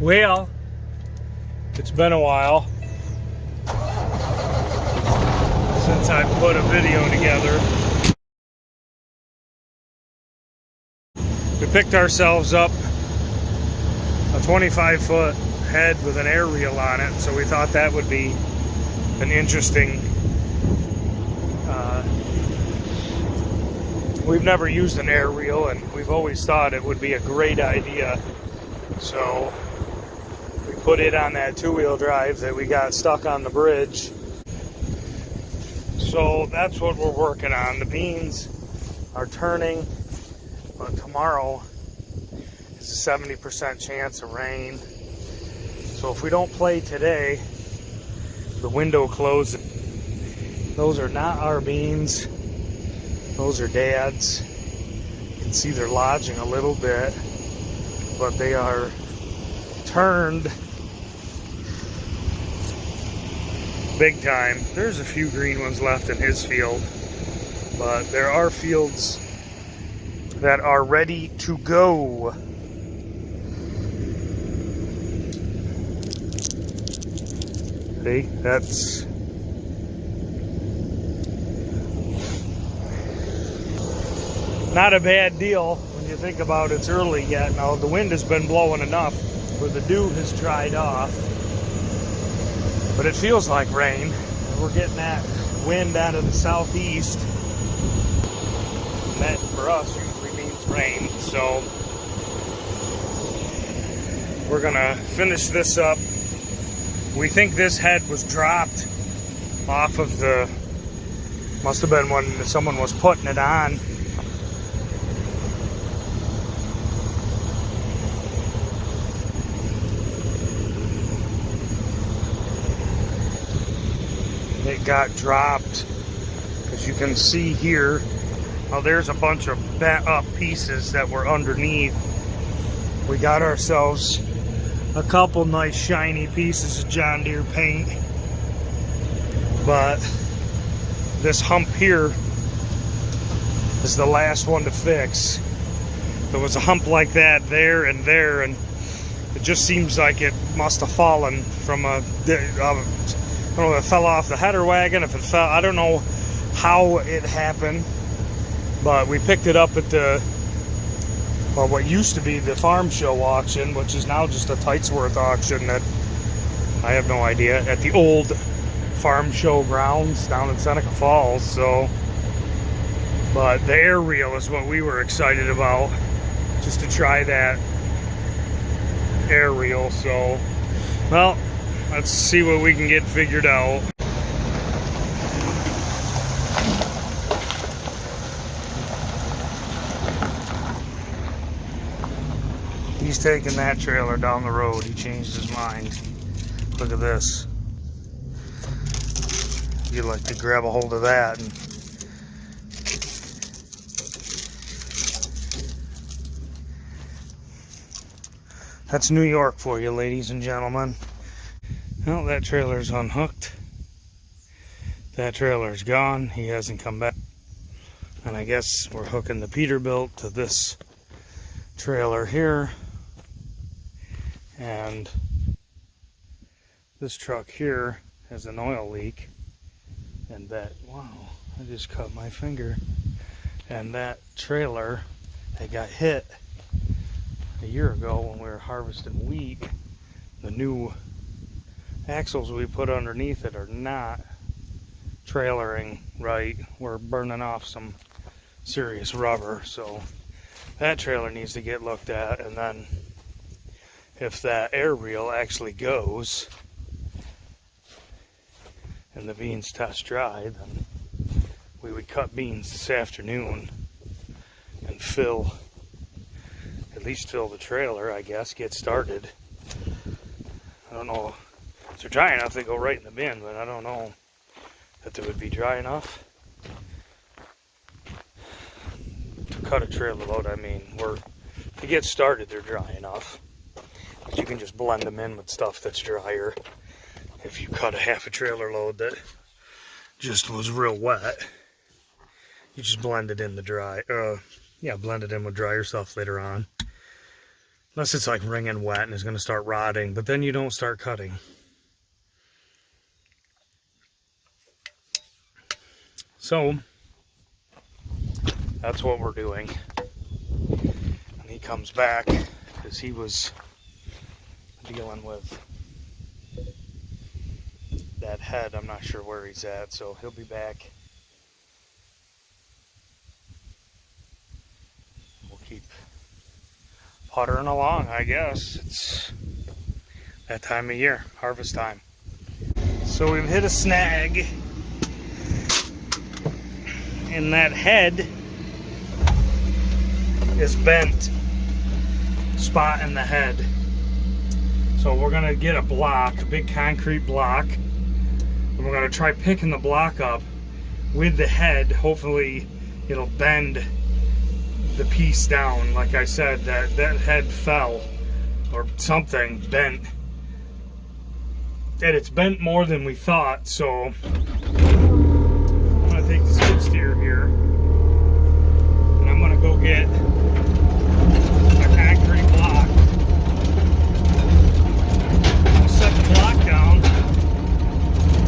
Well, it's been a while since I put a video together. We picked ourselves up a 25-foot head with an air reel on it, so we thought that would be an interesting. We've never used an air reel, and we've always thought it would be a great idea. So we put it on that two-wheel drive that we got stuck on the bridge. So that's what we're working on. The beans are turning, but tomorrow is a 70% chance of rain. So if we don't play today, the window closes. Those are not our beans. Those are Dad's. You can see they're lodging a little bit, but they are turned big time. There's a few green ones left in his field, but there are fields that are ready to go. See, that's not a bad deal when you think about it's early yet. Now the wind has been blowing enough where the dew has dried off, but it feels like rain. We're getting that wind out of the southeast, and that for us usually means rain. So we're gonna finish this up. We think this head was dropped off of the, must have been when someone was putting it on. It got dropped, as you can see here. Now there's a bunch of bent up pieces that were underneath. We got ourselves a couple nice shiny pieces of John Deere paint, but this hump here is the last one to fix. There was a hump like that there, and it just seems like it must have fallen from a, I don't know if it fell off the header wagon, if it fell, I don't know how it happened, but we picked it up at the, well, what used to be the farm show auction, which is now just a Tightsworth auction that I have no idea, at the old farm show grounds down in Seneca Falls. So, but the air reel is what we were excited about, just to try that air reel. So, well, let's see what we can get figured out. He's taking that trailer down the road. He changed his mind. Look at this. You'd like to grab a hold of that. And that's New York for you, ladies and gentlemen. Well, that trailer's unhooked. That trailer's gone. He hasn't come back. And I guess we're hooking the Peterbilt to this trailer here. And this truck here has an oil leak. And that, wow, I just cut my finger. And that trailer, that got hit a year ago when we were harvesting wheat. The new axles we put underneath it are not trailering right. We're burning off some serious rubber, so that trailer needs to get looked at. And then if that air reel actually goes and the beans touch dry, then we would cut beans this afternoon and at least fill the trailer, I guess, get started. I don't know. If they're dry enough, they go right in the bin, but I don't know that they would be dry enough to cut a trailer load. I mean, to get started, they're dry enough. But you can just blend them in with stuff that's drier. If you cut a half a trailer load that just was real wet, you just blend it in the blend it in with drier stuff later on. Unless it's like wringing wet and it's going to start rotting, but then you don't start cutting. So that's what we're doing. And he comes back because he was dealing with that head. I'm not sure where he's at, so he'll be back. We'll keep puttering along, I guess. It's that time of year, harvest time. So we've hit a snag, and that head is bent. Spot in the head. So we're gonna get a block, a big concrete block, and we're gonna try picking the block up with the head. Hopefully it'll bend the piece down. Like I said, that head fell or something bent, and it's bent more than we thought. So I'm gonna take the skid steer here and I'm gonna go get a concrete block. We'll set the block down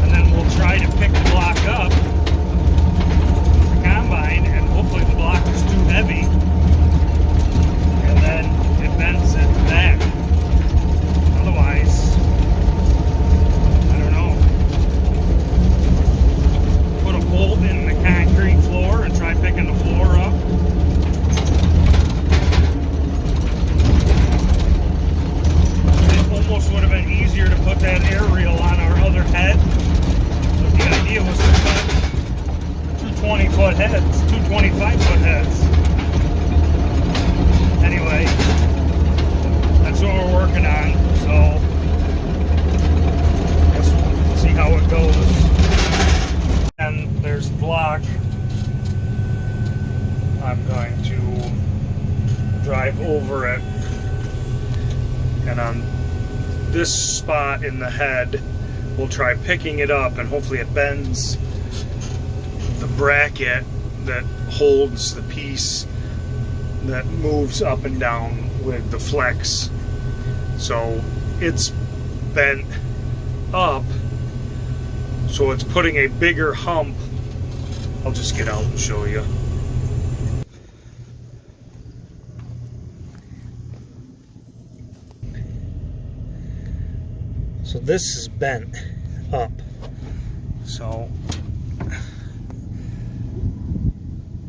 and then we'll try to pick the block up with the combine, and hopefully the block is too heavy and then it bends it back. Otherwise, I don't know. Put a bolt in the concrete floor and try picking the floor up. It almost would have been easier to put that air reel on our other head, but the idea was to cut two 20-foot heads, two 25-foot heads. Anyway, that's what we're working on, so let's see how it goes. And there's the block. I'm going to drive over it, and on this spot in the head we'll try picking it up, and hopefully it bends the bracket that holds the piece that moves up and down with the flex. So it's bent up, so it's putting a bigger hump. I'll just get out and show you. So this is bent up. So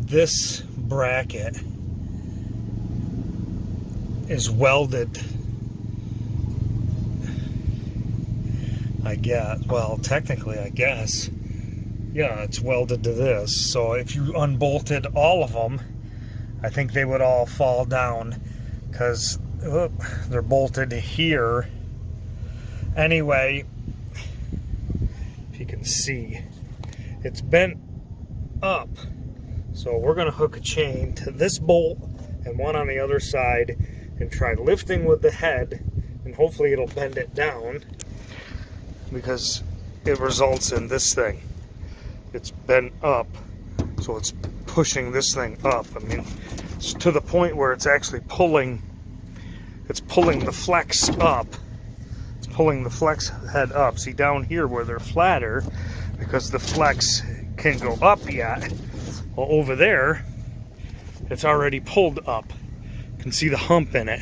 this bracket is welded, I guess. Well, technically, I guess. Yeah, it's welded to this. So if you unbolted all of them, I think they would all fall down because they're bolted here. Anyway, if you can see, it's bent up. So we're going to hook a chain to this bolt and one on the other side and try lifting with the head, and hopefully it'll bend it down, because it results in this thing. It's bent up, so it's pushing this thing up. I mean, it's to the point where it's actually pulling the flex up. It's pulling the flex head up. See down here where they're flatter, because the flex can go up yet. Well, over there, it's already pulled up. You can see the hump in it.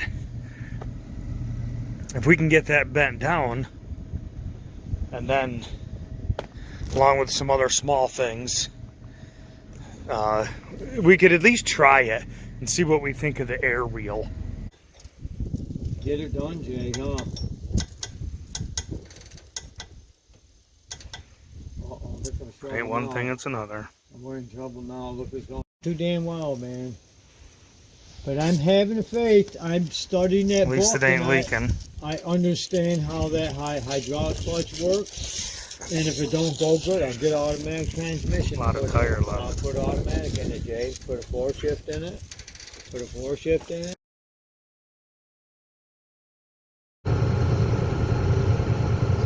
If we can get that bent down, and then along with some other small things, we could at least try it and see what we think of the air reel. Get it done, Jay, huh? Ain't one thing, it's another. We're in trouble now. Look, it's going too damn well, man. But I'm having faith. I'm studying that book. At least it ain't leaking. I understand how that hydraulic clutch works. And if it don't go good, I'll get automatic transmission. A lot of tire left. I'll put automatic in it, Jay. Put a 4-shift in it. Put a 4-shift in it.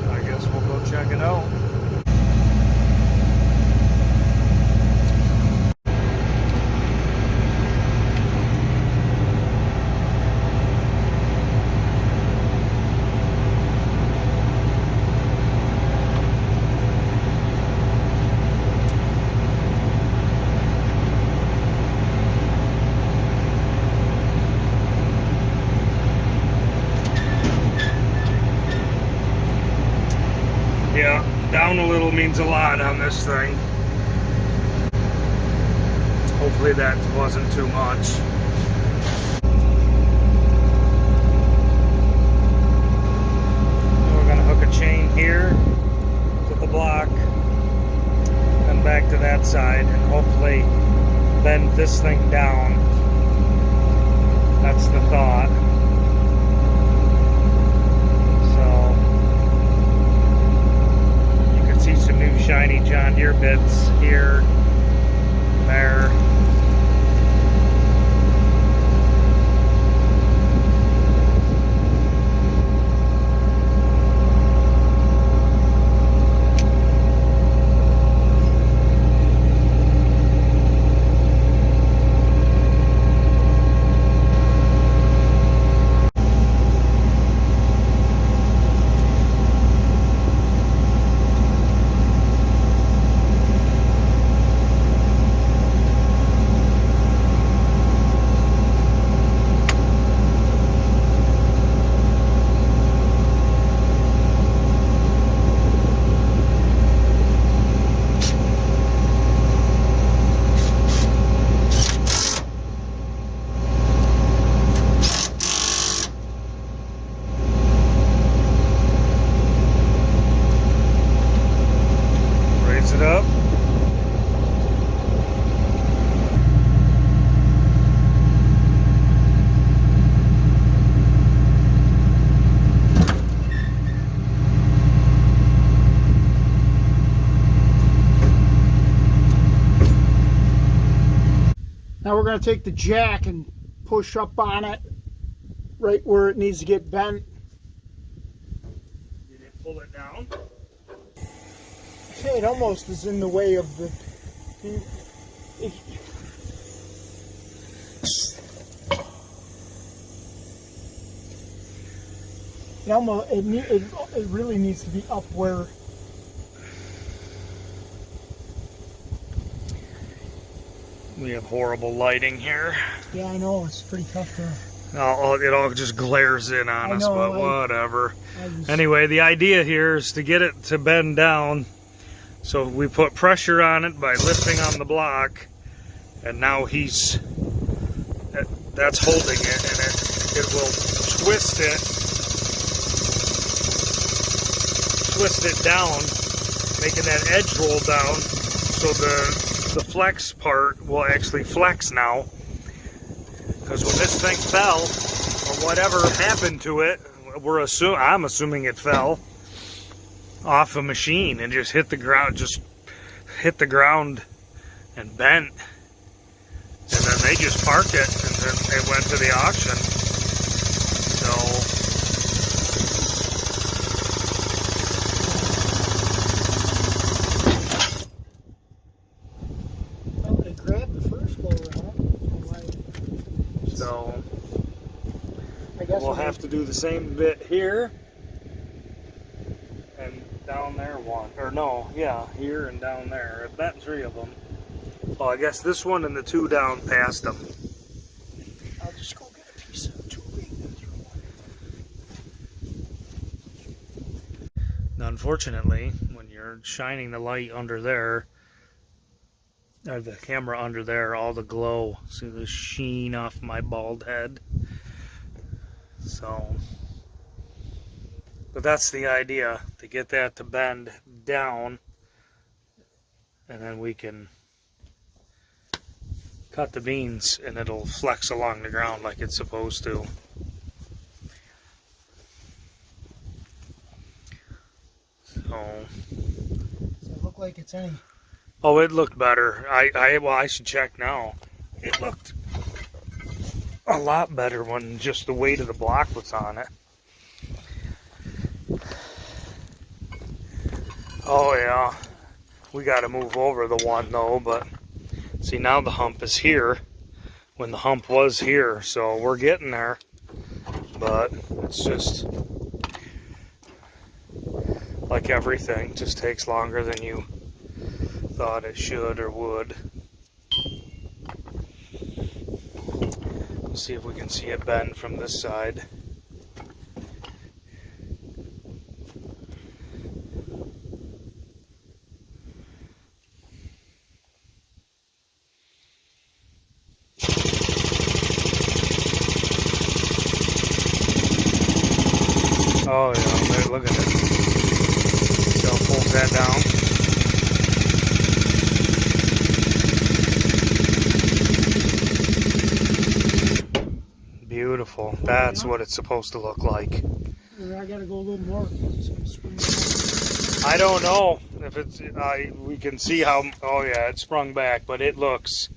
I guess we'll go check it out. Yeah, down a little means a lot on this thing. Hopefully that wasn't too much. And we're gonna hook a chain here to the block and back to that side and hopefully bend this thing down. That's the thought. See some new shiny John Deere bits here, there. It up. Now we're going to take the jack and push up on it right where it needs to get bent. Did it pull it down? It almost is in the way of the... It really needs to be up where... We have horrible lighting here. Yeah, I know, it's pretty tough to... It all just glares in on us, but whatever. just... Anyway, the idea here is to get it to bend down. So we put pressure on it by lifting on the block, and now that's holding it, and it will twist it down, making that edge roll down, so the flex part will actually flex now. Because when this thing fell, or whatever happened to it, I'm assuming it fell off a machine and just hit the ground and bent, and then they just parked it and then it went to the auction. So they grabbed the first go around. So I guess we'll have to do the same bit here and down there here and down there. I bet 3 of them. Well, I guess this one and the 2 down past them. I'll just go get a piece of tubing. Now, unfortunately, when you're shining the light under there, or the camera under there, all the glow, see the sheen off my bald head. So, but that's the idea, to get that to bend down, and then we can cut the beans and it'll flex along the ground like it's supposed to. So, does it look like it's any? Oh, it looked better. I should check now. It looked a lot better when just the weight of the block was on it. Oh yeah, we got to move over the one though, but see, now the hump is here when the hump was here, so we're getting there, but it's just like everything, just takes longer than you thought it should or would. Let's see if we can see it bend from this side. Oh yeah, there, look at it. So I'll fold that down. Beautiful. That's what it's supposed to look like. I gotta go a little more. I don't know if it's. We can see how. Oh yeah, it sprung back, but it looks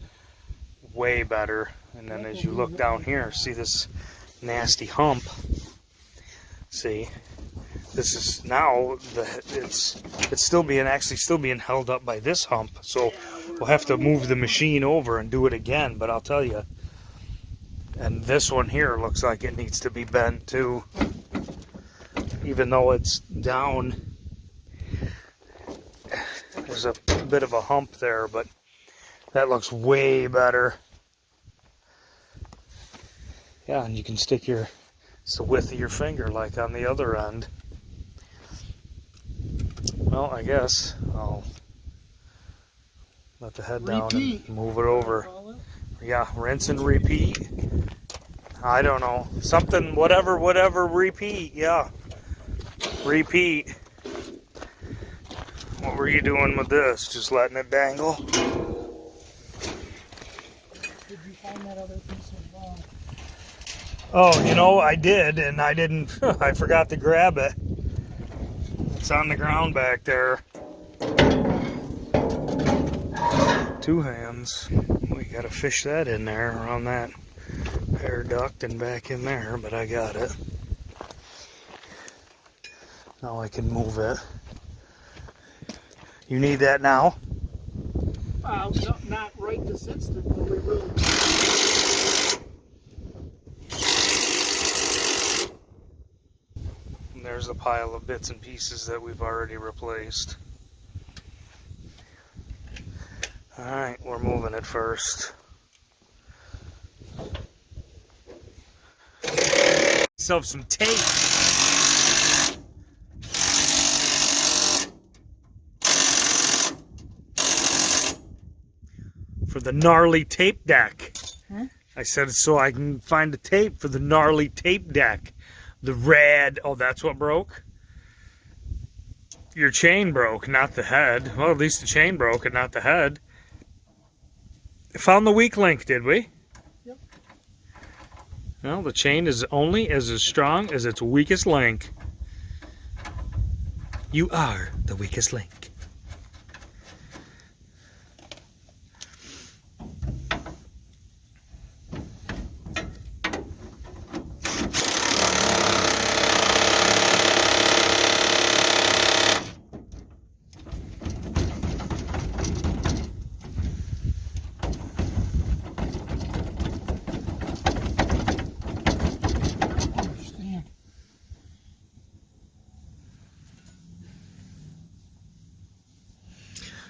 way better. And then as you look down here, see this nasty hump. See, this is now it's still being held up by this hump. So we'll have to move the machine over and do it again. But I'll tell you. And this one here looks like it needs to be bent too. Even though it's down, there's a bit of a hump there, but that looks way better. Yeah, and you can stick it's the width of your finger like on the other end. Well, I guess I'll let the head down and move it over. Yeah, rinse and repeat. I don't know. Something, whatever, repeat. Yeah. Repeat. What were you doing with this? Just letting it dangle? Did you find that other piece of Oh, you know, I did, and I didn't, I forgot to grab it. It's on the ground back there. 2 hands. We gotta fish that in there around that air duct and back in there, but I got it. Now I can move it. You need that now? no, not right this instant, but we will. And there's a pile of bits and pieces that we've already replaced. Alright, we're moving it first. Myself some tape. For the gnarly tape deck. Huh? I said so I can find the tape for the gnarly tape deck. The red, oh, that's what broke? Your chain broke, not the head. Well, at least the chain broke and not the head. Found the weak link, did we? Yep. Well, the chain is only as strong as its weakest link. You are the weakest link.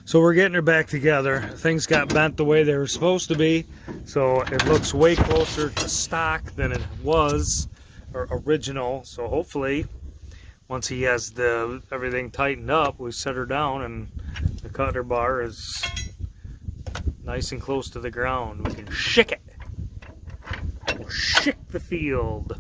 So we're getting her back together. Things got bent the way they were supposed to be, so it looks way closer to stock than it was, or original. So hopefully, once he has everything tightened up, we set her down and the cutter bar is nice and close to the ground. We can shick it. We'll shick the field.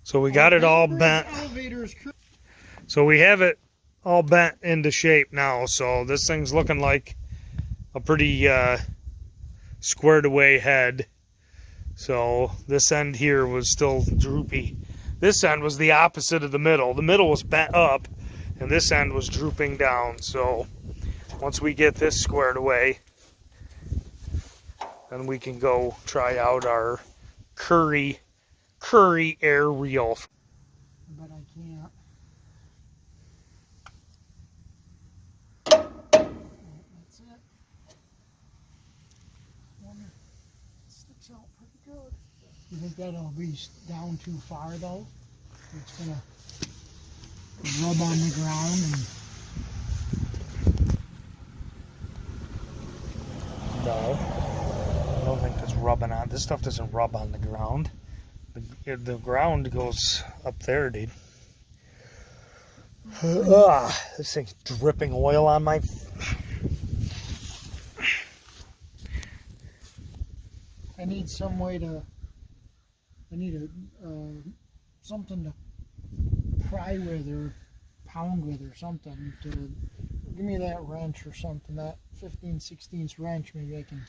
So we got it all bent. So we have it all bent into shape now. So this thing's looking like a pretty squared away head. So this end here was still droopy. This end was the opposite of the middle. The middle was bent up and this end was drooping down. So once we get this squared away, then we can go try out our Curry air reel. But I can't. That's it. Sticks out pretty good. You think that'll be down too far though? It's gonna rub on the ground and rubbing on. This stuff doesn't rub on the ground. The ground goes up there, dude. Ugh, this thing's dripping oil on my... I need some way to... I need something to pry with or pound with or something to give me that wrench or something, that 15/16 wrench. Maybe I can.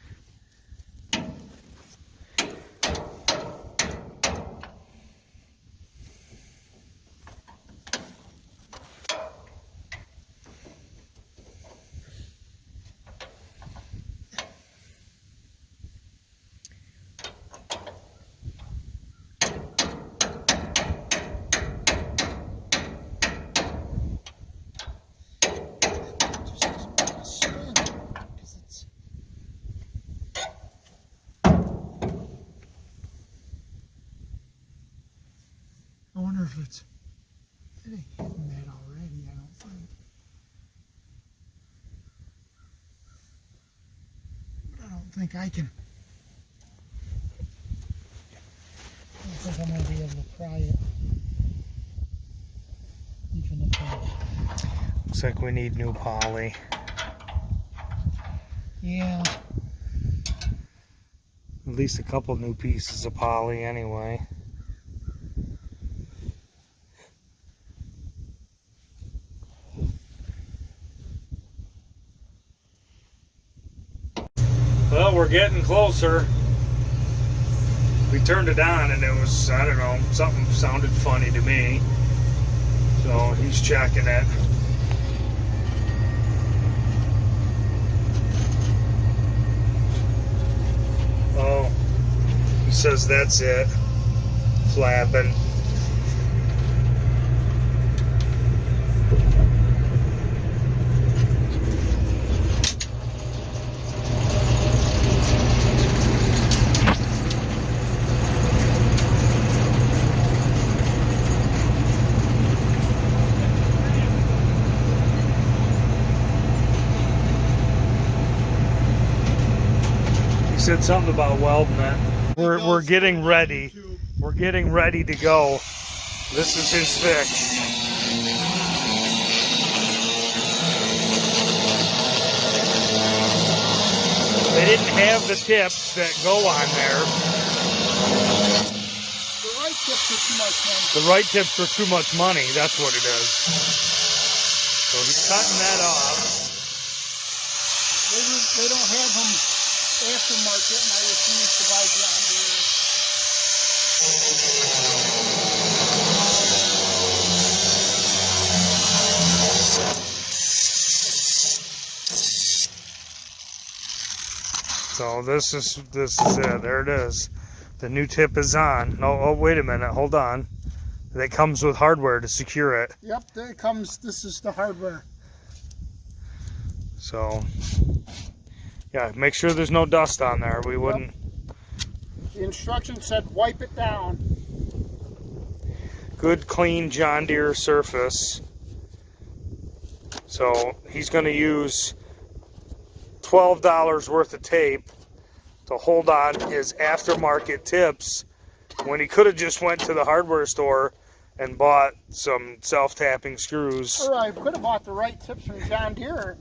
I wonder if it ain't hitting that already, I don't think. But I don't think I can. I don't think I'm going to be able to pry it. Even if I... Looks like we need new poly. Yeah. At least a couple new pieces of poly anyway. Well, we're getting closer. We turned it on and it was, I don't know, something sounded funny to me. So he's checking it. Oh, he says that's it. Flapping. Said something about welding it. We're getting ready. We're getting ready to go. This is his fix. They didn't have the tips that go on there. The right tips are too much money. The right tips are too much money. That's what it is. So he's cutting that off. They don't have them aftermarket, and I refuse to buy John Deere. So this is it. There it is. The new tip is on. Oh, wait a minute. Hold on. That comes with hardware to secure it. Yep, there comes. This is the hardware. So, yeah, make sure there's no dust on there. We wouldn't. The instructions said wipe it down. Good, clean John Deere surface. So he's going to use $12 worth of tape to hold on his aftermarket tips when he could have just went to the hardware store and bought some self-tapping screws. Or I could have bought the right tips from John Deere.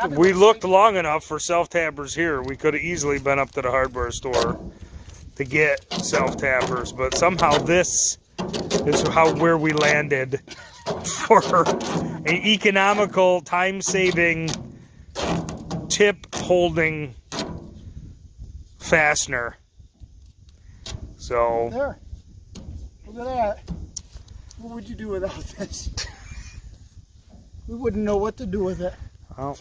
We looked long enough for self-tappers here. We could have easily been up to the hardware store to get self-tappers, but somehow this is where we landed for an economical, time-saving, tip-holding fastener. So there, look at that. What would you do without this? We wouldn't know what to do with it. Well,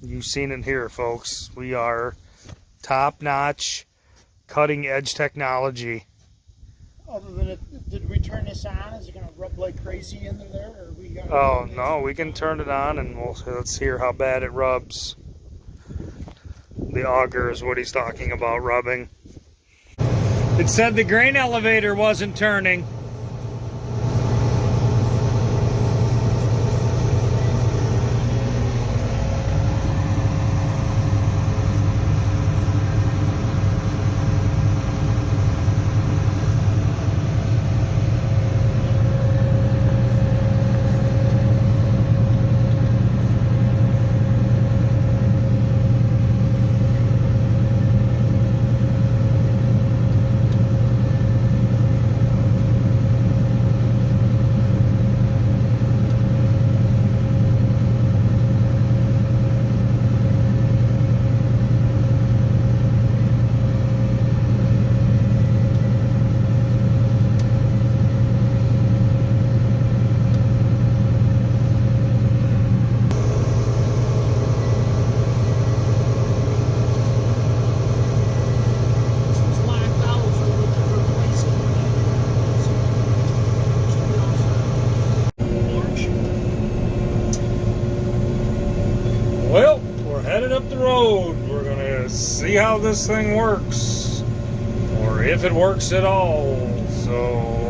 you've seen it here, folks. We are top-notch, cutting-edge technology. Other than it, did we turn this on? Is it going to rub like crazy into there? Or we got? Oh no, we can turn it on and let's hear how bad it rubs. The auger is what he's talking about rubbing. It said the grain elevator wasn't turning. headed up the road. We're gonna see how this thing works, or if it works at all. So